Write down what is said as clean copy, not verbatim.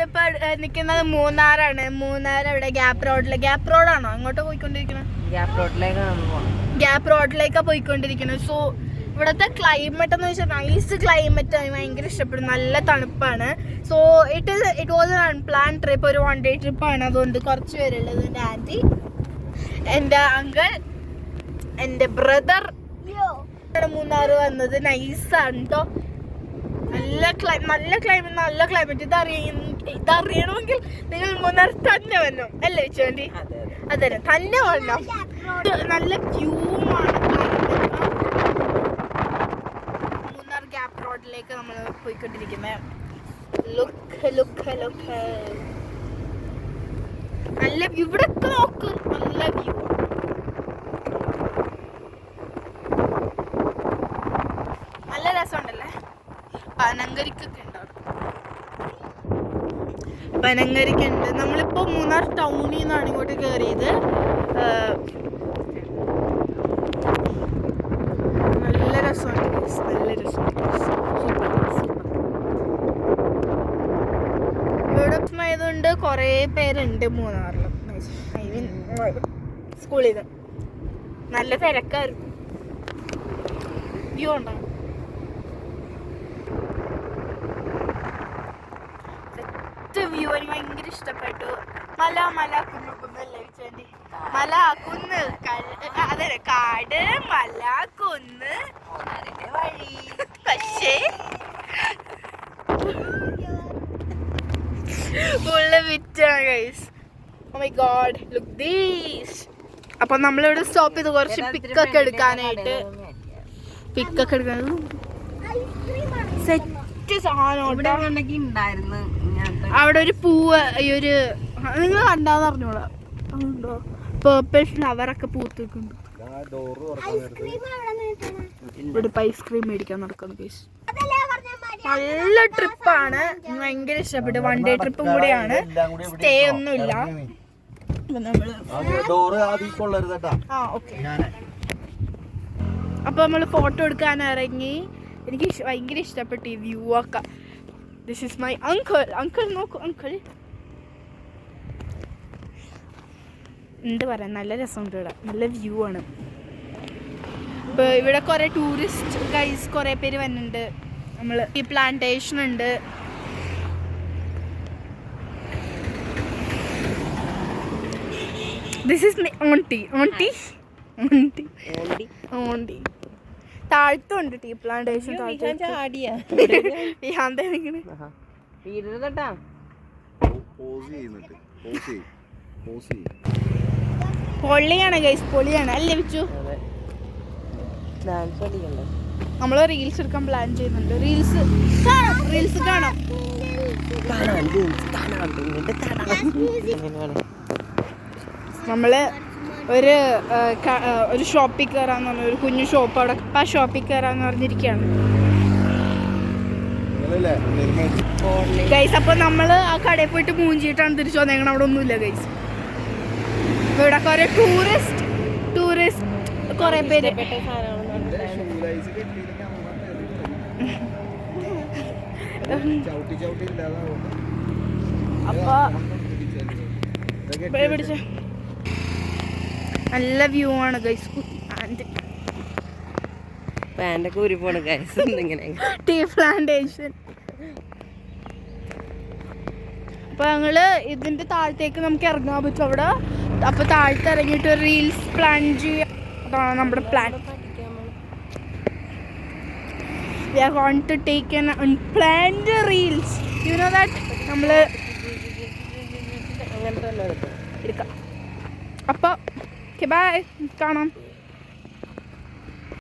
നമ്മളിപ്പോ നിക്കുന്നത് മൂന്നാറാണ്. മൂന്നാർ അവിടെ ഗ്യാപ്പ് റോഡാണോ അങ്ങോട്ട് പോയിക്കൊണ്ടിരിക്കുന്നത്? ഗ്യാപ്പ് റോഡിലേക്കാണ് പോയിക്കൊണ്ടിരിക്കുന്നത്. സോ ഇവിടുത്തെ ക്ലൈമറ്റ് എന്ന് വെച്ചാൽ നൈസ് ക്ലൈമറ്റ് ആണ്. ഭയങ്കര ഇഷ്ടപ്പെടും. നല്ല തണുപ്പാണ്. So it was an unplan trip. ഒരു 1 day ട്രിപ്പാണ്. അതുകൊണ്ട് കുറച്ച് പേരുള്ളത്. എൻ്റെ ആൻറ്റി, എൻ്റെ അങ്കിൾ, എൻ്റെ ബ്രദർ മൂന്നാർ വന്നത്. നൈസാണ് കേട്ടോ. നല്ല ക്ലൈമറ്റ്. ഇതറിയണമെങ്കിൽ നിങ്ങൾ മൂന്നാർ തന്നെ വരണം അല്ലേ ചേണ്ടി? അതെ തന്നെ വരണം. നല്ല വ്യൂമാണ്. മൂന്നാർ ഗ്യാപ്പ് റോഡിലേക്ക് നമ്മൾ പോയിക്കൊണ്ടിരിക്കുന്നത്. ലുക്ക് നല്ല വ്യൂ. ഇവിടെ നോക്ക്, നല്ല വ്യൂ. നല്ല രസമുണ്ടല്ലേ? പനങ്കരിക്കുണ്ട്. നമ്മളിപ്പോൾ മൂന്നാർ ടൗണിൽ നിന്നാണ് ഇങ്ങോട്ട് കയറിയത്. നല്ല രസമുണ്ട്. ഇവിടെ ആയതുകൊണ്ട് കുറേ പേരുണ്ട് മൂന്നാറിൽ. സ്കൂളിൽ നിന്ന് നല്ല തിരക്കായിരുന്നു. വ്യൂ ഉണ്ടോ? വ്യൂ എനിക്ക് ഭയങ്കര ഇഷ്ടപ്പെട്ടു. മല കുന്നല്ലേ ചേണ്ടി? മല കുന്ന് അതെ, കാട് മല കുന്ന് വഴി. പക്ഷേ ഫുള്ള് വിറ്റാണ് guys. Oh my god, look these. അപ്പൊ നമ്മളിവിടെ സ്റ്റോപ്പ് ചെയ്ത് കുറച്ച് പിക്കൊക്കെ എടുക്കാനായിട്ട്. സെറ്റ് സാധനം അവിടെ ഒരു പൂവ്, ഈ ഒരു നിങ്ങൾ കണ്ടാന്ന് അറിഞ്ഞോളാം. പേർപ്പിൾ ഫ്ലവറൊക്കെ പൂത്തിട്ടുണ്ട്. ഇവിടെ ഇപ്പൊ ഐസ്ക്രീം മേടിക്കാൻ നടക്കുന്നു ഗൈസ്. നല്ല ട്രിപ്പാണ്. ഭയങ്കര ഇഷ്ടപ്പെട്ടു. 1 day ട്രിപ്പും കൂടിയാണ്. സ്റ്റേ ഒന്നുമില്ല. അപ്പൊ നമ്മള് ഫോട്ടോ എടുക്കാൻ ഇറങ്ങി. എനിക്ക് ഭയങ്കര ഇഷ്ടപ്പെട്ടു ഈ വ്യൂ ഒക്കെ. ദിസ് ഈസ് മൈ അങ്കിൾ നോക്കൂ. അങ്കിൾ എന്ത് പറയാൻ, നല്ല രസമുണ്ട്. ഇവിടെ നല്ല വ്യൂ ആണ്. ഇപ്പൊ ഇവിടെ കുറെ ടൂറിസ്റ്റ് ഗൈസ് കുറെ പേര് വന്നിട്ടുണ്ട്. നമ്മള് ഈ പ്ലാന്റേഷൻ ഉണ്ട്. This is my aunty. താഴ്ത്തുണ്ട് ടീ പ്ലാന്റേഷൻ. പൊള്ളിയാണ് ഗൈസ്, പൊളിയാണ് അല്ലേ വിച്ചു? നമ്മള് റീൽസ് എടുക്കാൻ പ്ലാൻ ചെയ്യുന്നുണ്ട്. റീൽസ് കാണാം. നമ്മള് ഒരു ഷോപ്പിൽ കയറാന്ന് പറഞ്ഞു. ഒരു കുഞ്ഞു ഷോപ്പ് അവിടെ. ആ ഷോപ്പിൽ കയറാന്ന് പറഞ്ഞിരിക്കുകയാണ് ഗൈസ്. അപ്പൊ നമ്മള് ആ കടയിൽ പോയിട്ട് മൂഞ്ചിട്ടാണ് തിരിച്ചു വന്നേക്കണം. അവിടെ ഒന്നുമില്ല ഗൈസ്. ഇവിടെ കുറെ ടൂറിസ്റ്റ് കുറെ പേര്. അപ്പൊ പിടിച്ച നല്ല വ്യൂ ആണ് ഗൈസ്. Tea plantation. അപ്പൊ ഞങ്ങള് ഇതിന്റെ താഴത്തേക്ക് നമുക്ക് ഇറങ്ങാൻ പറ്റും അവിടെ. അപ്പൊ താഴത്ത് ഇറങ്ങിയിട്ട് റീൽസ് പ്ലാൻ ചെയ്യാം. അതാണ് നമ്മുടെ plan. We are going to take an unplanned reels. You know that? നമ്മള് എടുക്കാം. അപ്പോൾ ബൈ, കാണാം.